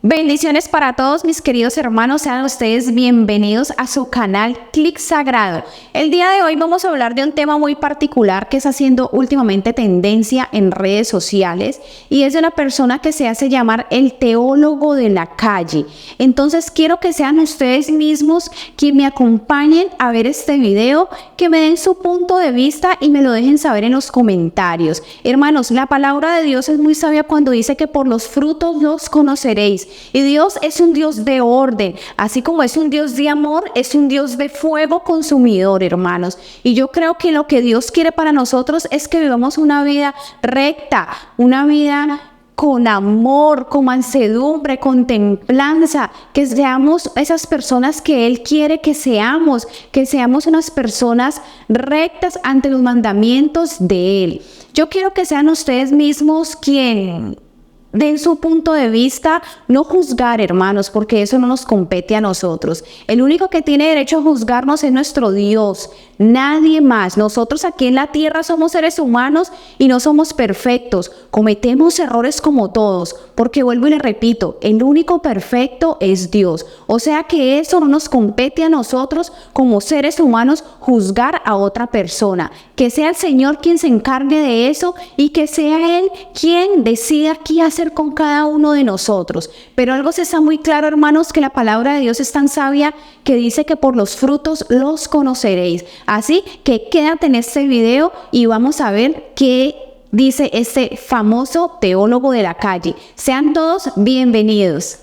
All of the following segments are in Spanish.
Bendiciones para todos mis queridos hermanos, sean ustedes bienvenidos a su canal Clic Sagrado. El día de hoy vamos a hablar de un tema muy particular que está haciendo últimamente tendencia en redes sociales y es de una persona que se hace llamar el teólogo de la calle. Entonces quiero que sean ustedes mismos quienes me acompañen a ver este video, que me den su punto de vista y me lo dejen saber en los comentarios. Hermanos, la palabra de Dios es muy sabia cuando dice que por los frutos los conoceréis. Y Dios es un Dios de orden, así como es un Dios de amor, es un Dios de fuego consumidor, hermanos. Y yo creo que lo que Dios quiere para nosotros es que vivamos una vida recta, una vida con amor, con mansedumbre, con templanza, que seamos esas personas que Él quiere que seamos unas personas rectas ante los mandamientos de Él. Yo quiero que sean ustedes mismos quien den su punto de vista, no juzgar, hermanos, porque eso no nos compete a nosotros. El único que tiene derecho a juzgarnos es nuestro Dios, nadie más. Nosotros aquí en la tierra somos seres humanos y no somos perfectos. Cometemos errores como todos, porque vuelvo y le repito, el único perfecto es Dios. O sea que eso no nos compete a nosotros como seres humanos juzgar a otra persona. Que sea el Señor quien se encargue de eso y que sea Él quien decida qué hacer con cada uno de nosotros. Pero algo se está muy claro, hermanos, que la palabra de Dios es tan sabia que dice que por los frutos los conoceréis. Así que quédate en este video y vamos a ver qué dice este famoso teólogo de la calle. Sean todos bienvenidos.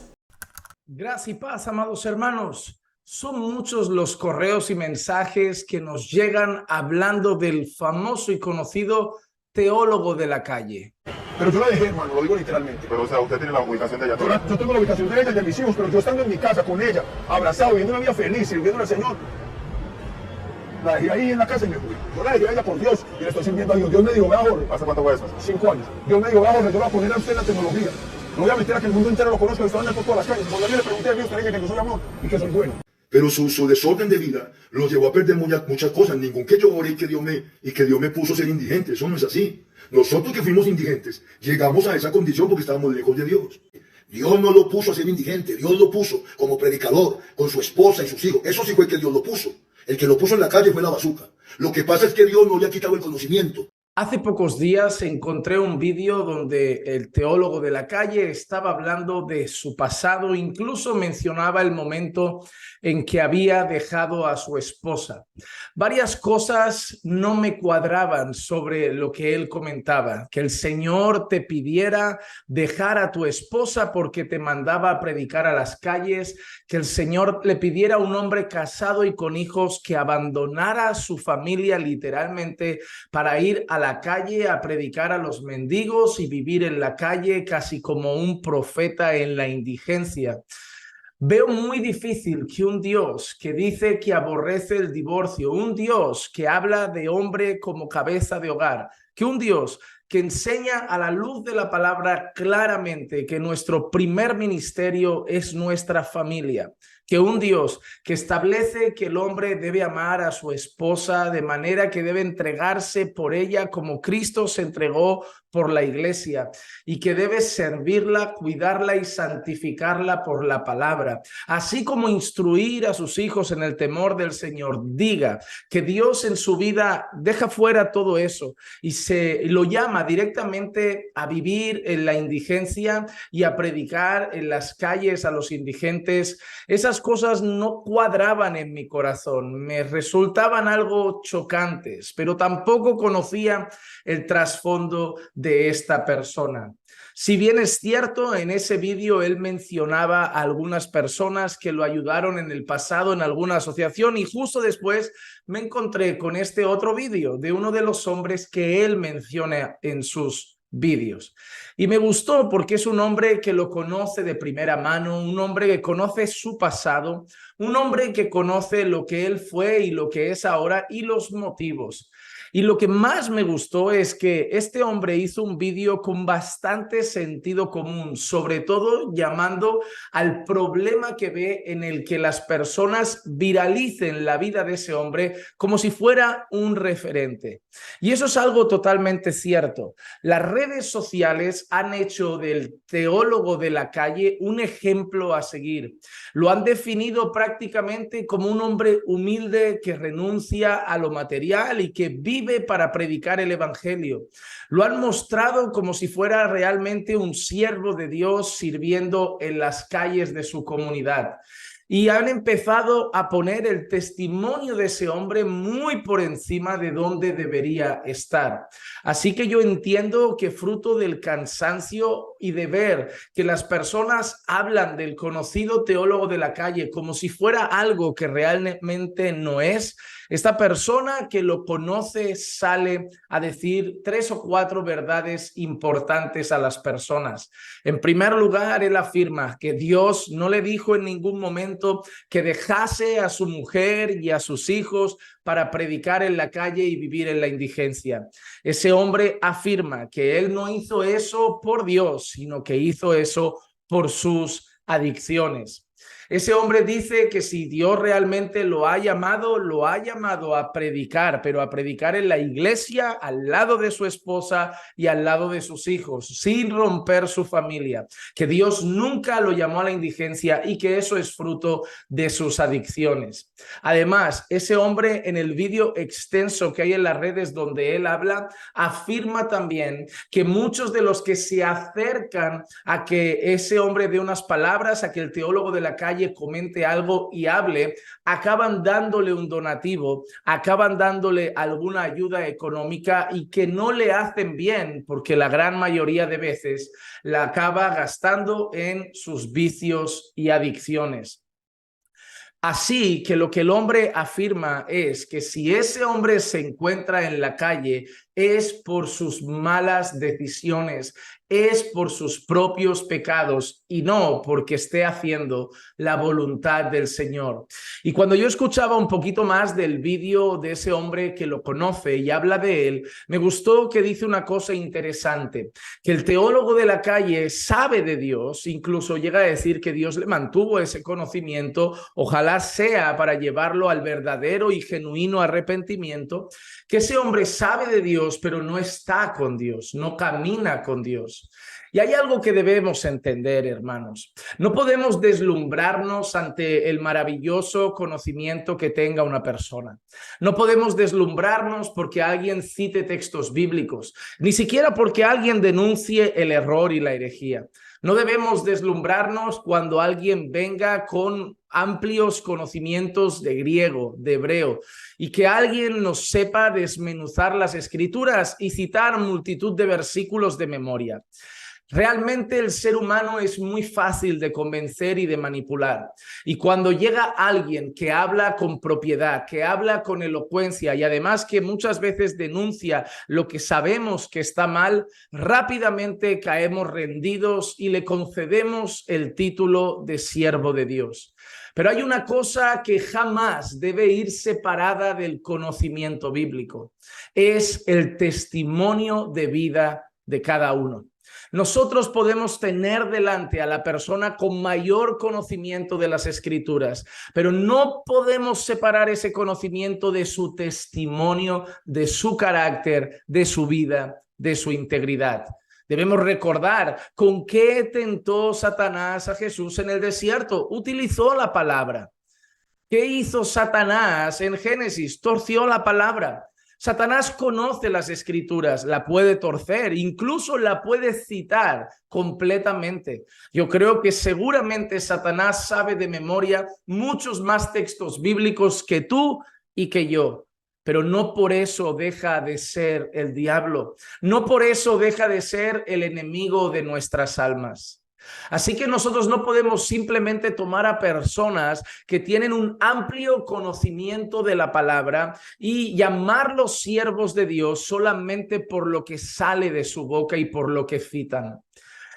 Gracias y paz, amados hermanos. Son muchos los correos y mensajes que nos llegan hablando del famoso y conocido teólogo de la calle. Pero yo la dejé, hermano, lo digo literalmente. Pero, o sea, usted tiene la ubicación de ella. Yo tengo la ubicación de ella y de mis hijos, pero yo estando en mi casa con ella, abrazado, viviendo una vida feliz, sirviendo al Señor, la dejé ahí en la casa y me fui. Yo la dejé a ella por Dios y le estoy sirviendo a Dios. Dios me dijo, vea, Jorge. ¿Hace cuánto fue eso? 5 años. Dios me dijo, vea, Jorge, yo voy a poner a usted en la tecnología. No voy a meter a que el mundo entero lo conozca, que están por todas las calles. Cuando yo le pregunté a Dios, usted dice que yo soy amor y que soy bueno. Pero su desorden de vida lo llevó a perder muchas cosas. Ningún que yo oré y que Dios me puso a ser indigente. Eso no es así. Nosotros que fuimos indigentes, llegamos a esa condición porque estábamos lejos de Dios. Dios no lo puso a ser indigente. Dios lo puso como predicador, con su esposa y sus hijos. Eso sí fue que Dios lo puso. El que lo puso en la calle fue la bazuca. Lo que pasa es que Dios no le ha quitado el conocimiento. Hace pocos días encontré un vídeo donde el teólogo de la calle estaba hablando de su pasado, incluso mencionaba el momento en que había dejado a su esposa. Varias cosas no me cuadraban sobre lo que él comentaba, que el Señor te pidiera dejar a tu esposa porque te mandaba a predicar a las calles, que el Señor le pidiera a un hombre casado y con hijos que abandonara a su familia literalmente para ir a la calle a predicar a los mendigos y vivir en la calle casi como un profeta en la indigencia. Veo muy difícil que un Dios que dice que aborrece el divorcio, un Dios que habla de hombre como cabeza de hogar, que un Dios que enseña a la luz de la palabra claramente que nuestro primer ministerio es nuestra familia, que un Dios que establece que el hombre debe amar a su esposa de manera que debe entregarse por ella como Cristo se entregó por la iglesia y que debe servirla, cuidarla y santificarla por la palabra, así como instruir a sus hijos en el temor del Señor. Diga que Dios en su vida deja fuera todo eso y se lo llama directamente a vivir en la indigencia y a predicar en las calles a los indigentes. Esas cosas no cuadraban en mi corazón, me resultaban algo chocantes, pero tampoco conocía el trasfondo de esta persona. Si bien es cierto, en ese vídeo él mencionaba a algunas personas que lo ayudaron en el pasado en alguna asociación y justo después me encontré con este otro vídeo de uno de los hombres que él menciona en sus vídeos. Y me gustó porque es un hombre que lo conoce de primera mano, un hombre que conoce su pasado, un hombre que conoce lo que él fue y lo que es ahora y los motivos. Y lo que más me gustó es que este hombre hizo un vídeo con bastante sentido común, sobre todo llamando al problema que ve en el que las personas viralicen la vida de ese hombre como si fuera un referente. Y eso es algo totalmente cierto. Las redes sociales han hecho del teólogo de la calle un ejemplo a seguir. Lo han definido prácticamente como un hombre humilde que renuncia a lo material y que vive para predicar el evangelio. Lo han mostrado como si fuera realmente un siervo de Dios sirviendo en las calles de su comunidad. Y han empezado a poner el testimonio de ese hombre muy por encima de donde debería estar. Así que yo entiendo que fruto del cansancio y de ver que las personas hablan del conocido teólogo de la calle como si fuera algo que realmente no es, esta persona que lo conoce sale a decir 3 o 4 verdades importantes a las personas. En primer lugar, él afirma que Dios no le dijo en ningún momento que dejase a su mujer y a sus hijos para predicar en la calle y vivir en la indigencia. Ese hombre afirma que él no hizo eso por Dios, sino que hizo eso por sus adicciones. Ese hombre dice que si Dios realmente lo ha llamado a predicar, pero a predicar en la iglesia, al lado de su esposa y al lado de sus hijos, sin romper su familia, que Dios nunca lo llamó a la indigencia y que eso es fruto de sus adicciones. Además, ese hombre en el vídeo extenso que hay en las redes donde él habla, afirma también que muchos de los que se acercan a que ese hombre dé unas palabras, a que el teólogo de la calle comente algo y hable, acaban dándole un donativo, acaban dándole alguna ayuda económica y que no le hacen bien porque la gran mayoría de veces la acaba gastando en sus vicios y adicciones. Así que lo que el hombre afirma es que si ese hombre se encuentra en la calle es por sus malas decisiones, es por sus propios pecados y no porque esté haciendo la voluntad del Señor. Y cuando yo escuchaba un poquito más del vídeo de ese hombre que lo conoce y habla de él, me gustó que dice una cosa interesante, que el teólogo de la calle sabe de Dios, incluso llega a decir que Dios le mantuvo ese conocimiento, ojalá sea para llevarlo al verdadero y genuino arrepentimiento, que ese hombre sabe de Dios, pero no está con Dios, no camina con Dios. Y hay algo que debemos entender, hermanos. No podemos deslumbrarnos ante el maravilloso conocimiento que tenga una persona. No podemos deslumbrarnos porque alguien cite textos bíblicos, ni siquiera porque alguien denuncie el error y la herejía. No debemos deslumbrarnos cuando alguien venga con amplios conocimientos de griego, de hebreo, y que alguien nos sepa desmenuzar las escrituras y citar multitud de versículos de memoria. Realmente el ser humano es muy fácil de convencer y de manipular. Y cuando llega alguien que habla con propiedad, que habla con elocuencia y además que muchas veces denuncia lo que sabemos que está mal, rápidamente caemos rendidos y le concedemos el título de siervo de Dios. Pero hay una cosa que jamás debe ir separada del conocimiento bíblico. Es el testimonio de vida de cada uno. Nosotros podemos tener delante a la persona con mayor conocimiento de las Escrituras, pero no podemos separar ese conocimiento de su testimonio, de su carácter, de su vida, de su integridad. Debemos recordar con qué tentó Satanás a Jesús en el desierto. Utilizó la palabra. ¿Qué hizo Satanás en Génesis? Torció la palabra. Satanás conoce las Escrituras, la puede torcer, incluso la puede citar completamente. Yo creo que seguramente Satanás sabe de memoria muchos más textos bíblicos que tú y que yo, pero no por eso deja de ser el diablo, no por eso deja de ser el enemigo de nuestras almas. Así que nosotros no podemos simplemente tomar a personas que tienen un amplio conocimiento de la palabra y llamarlos siervos de Dios solamente por lo que sale de su boca y por lo que citan.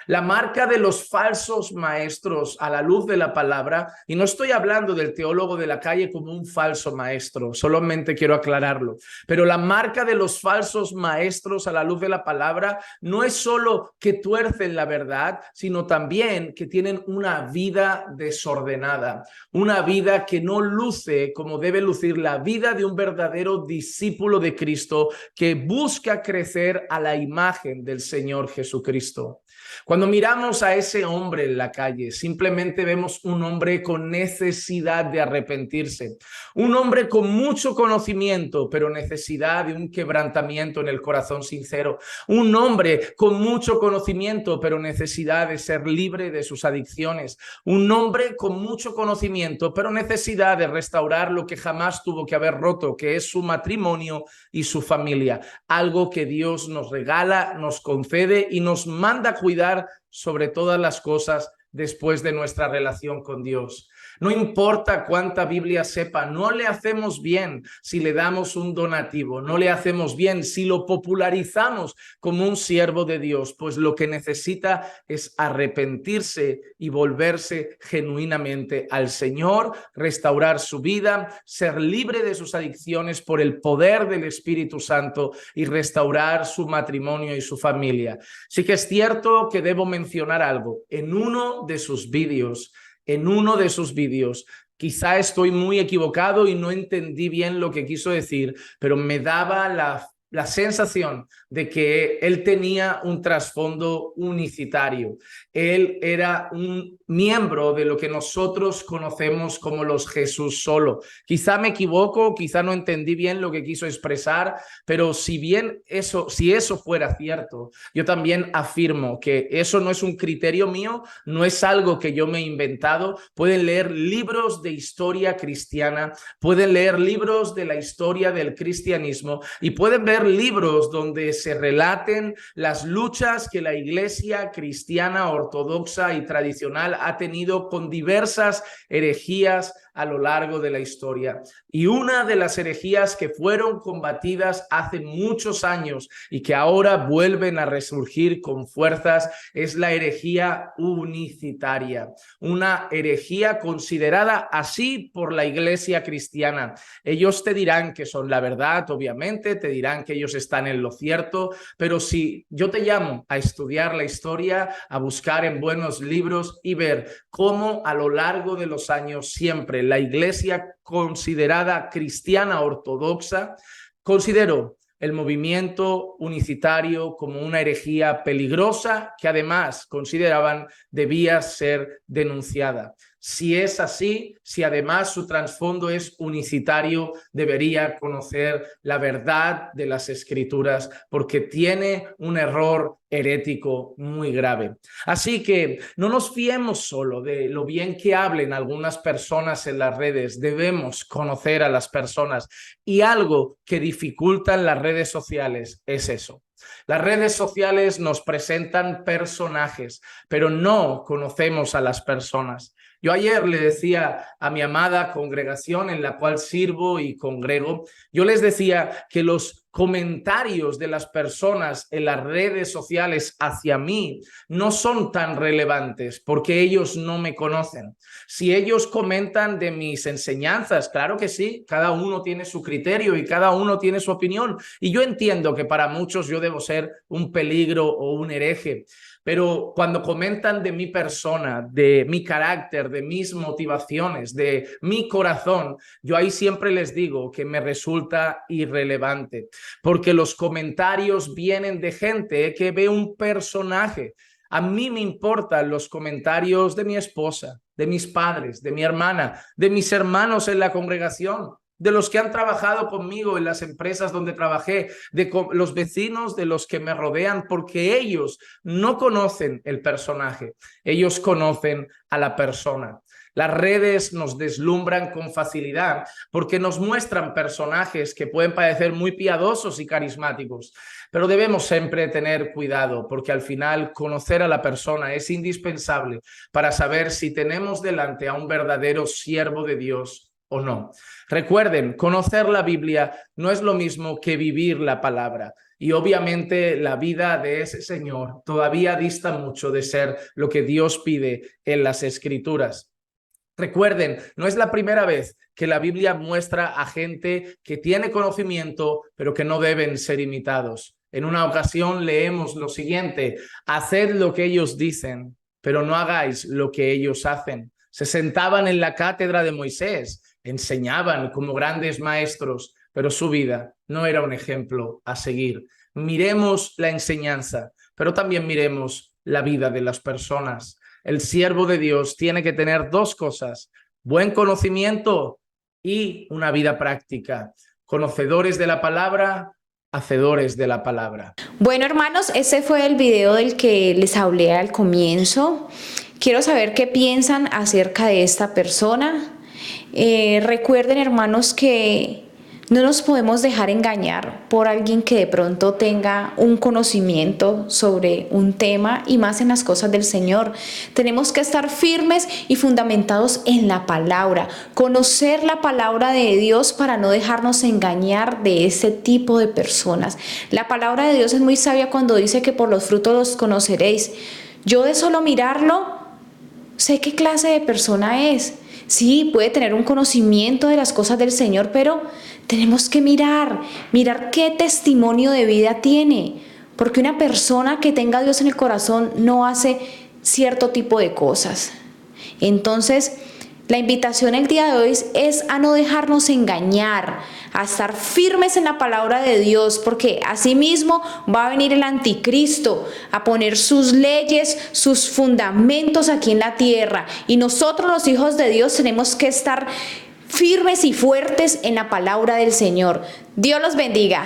La marca de los falsos maestros a la luz de la palabra, y no estoy hablando del teólogo de la calle como un falso maestro, solamente quiero aclararlo, pero la marca de los falsos maestros a la luz de la palabra no es solo que tuercen la verdad, sino también que tienen una vida desordenada, una vida que no luce como debe lucir la vida de un verdadero discípulo de Cristo que busca crecer a la imagen del Señor Jesucristo. Cuando miramos a ese hombre en la calle, simplemente vemos un hombre con necesidad de arrepentirse, un hombre con mucho conocimiento, pero necesidad de un quebrantamiento en el corazón sincero, un hombre con mucho conocimiento, pero necesidad de ser libre de sus adicciones, un hombre con mucho conocimiento, pero necesidad de restaurar lo que jamás tuvo que haber roto, que es su matrimonio y su familia, algo que Dios nos regala, nos concede y nos manda a cuidar sobre todas las cosas después de nuestra relación con Dios. No importa cuánta Biblia sepa, no le hacemos bien si le damos un donativo, no le hacemos bien si lo popularizamos como un siervo de Dios, pues lo que necesita es arrepentirse y volverse genuinamente al Señor, restaurar su vida, ser libre de sus adicciones por el poder del Espíritu Santo y restaurar su matrimonio y su familia. Sí que es cierto que debo mencionar algo. En uno de sus vídeos, quizá estoy muy equivocado y no entendí bien lo que quiso decir, pero me daba la sensación de que él tenía un trasfondo unicitario. Él era un miembro de lo que nosotros conocemos como los Jesús solo. Quizá me equivoco, quizá no entendí bien lo que quiso expresar, pero si eso fuera cierto, yo también afirmo que eso no es un criterio mío, no es algo que yo me he inventado. Pueden leer libros de historia cristiana, pueden leer libros de la historia del cristianismo y pueden ver libros donde se relaten las luchas que la iglesia cristiana ortodoxa y tradicional ha tenido con diversas herejías a lo largo de la historia. Y una de las herejías que fueron combatidas hace muchos años y que ahora vuelven a resurgir con fuerzas es la herejía unicitaria, una herejía considerada así por la iglesia cristiana. Ellos te dirán que son la verdad, obviamente, te dirán que ellos están en lo cierto, pero si yo te llamo a estudiar la historia, a buscar en buenos libros y ver cómo a lo largo de los años siempre la iglesia considerada cristiana ortodoxa consideró el movimiento unicitario como una herejía peligrosa que además consideraban debía ser denunciada. Si es así, si además su trasfondo es unicitario, debería conocer la verdad de las Escrituras porque tiene un error herético muy grave. Así que no nos fiemos solo de lo bien que hablen algunas personas en las redes, debemos conocer a las personas y algo que dificulta en las redes sociales es eso. Las redes sociales nos presentan personajes, pero no conocemos a las personas. Yo ayer le decía a mi amada congregación en la cual sirvo y congrego, yo les decía que los comentarios de las personas en las redes sociales hacia mí no son tan relevantes porque ellos no me conocen. Si ellos comentan de mis enseñanzas, claro que sí, cada uno tiene su criterio y cada uno tiene su opinión. Y yo entiendo que para muchos yo debo ser un peligro o un hereje. Pero cuando comentan de mi persona, de mi carácter, de mis motivaciones, de mi corazón, yo ahí siempre les digo que me resulta irrelevante, porque los comentarios vienen de gente que ve un personaje. A mí me importan los comentarios de mi esposa, de mis padres, de mi hermana, de mis hermanos en la congregación, de los que han trabajado conmigo en las empresas donde trabajé, de los vecinos, de los que me rodean, porque ellos no conocen el personaje, ellos conocen a la persona. Las redes nos deslumbran con facilidad porque nos muestran personajes que pueden parecer muy piadosos y carismáticos, pero debemos siempre tener cuidado porque al final conocer a la persona es indispensable para saber si tenemos delante a un verdadero siervo de Dios o no. Recuerden, conocer la Biblia no es lo mismo que vivir la palabra. Y obviamente la vida de ese señor todavía dista mucho de ser lo que Dios pide en las Escrituras. Recuerden, no es la primera vez que la Biblia muestra a gente que tiene conocimiento, pero que no deben ser imitados. En una ocasión leemos lo siguiente: haced lo que ellos dicen, pero no hagáis lo que ellos hacen. Se sentaban en la cátedra de Moisés, enseñaban como grandes maestros, pero su vida no era un ejemplo a seguir. Miremos la enseñanza, pero también miremos la vida de las personas. El siervo de Dios tiene que tener dos cosas: buen conocimiento y una vida práctica. Conocedores de la palabra, hacedores de la palabra. Bueno, hermanos, ese fue el video del que les hablé al comienzo. Quiero saber qué piensan acerca de esta persona. Recuerden, hermanos, que no nos podemos dejar engañar por alguien que de pronto tenga un conocimiento sobre un tema, y más en las cosas del Señor. Tenemos que estar firmes y fundamentados en la palabra, conocer la palabra de Dios para no dejarnos engañar de ese tipo de personas. La palabra de Dios es muy sabia cuando dice que por los frutos los conoceréis. Yo de solo mirarlo sé qué clase de persona es. Sí, puede tener un conocimiento de las cosas del Señor, pero tenemos que mirar qué testimonio de vida tiene. Porque una persona que tenga a Dios en el corazón no hace cierto tipo de cosas. Entonces, la invitación el día de hoy es a no dejarnos engañar, a estar firmes en la palabra de Dios, porque asimismo va a venir el anticristo a poner sus leyes, sus fundamentos aquí en la tierra. Y nosotros, los hijos de Dios, tenemos que estar firmes y fuertes en la palabra del Señor. Dios los bendiga.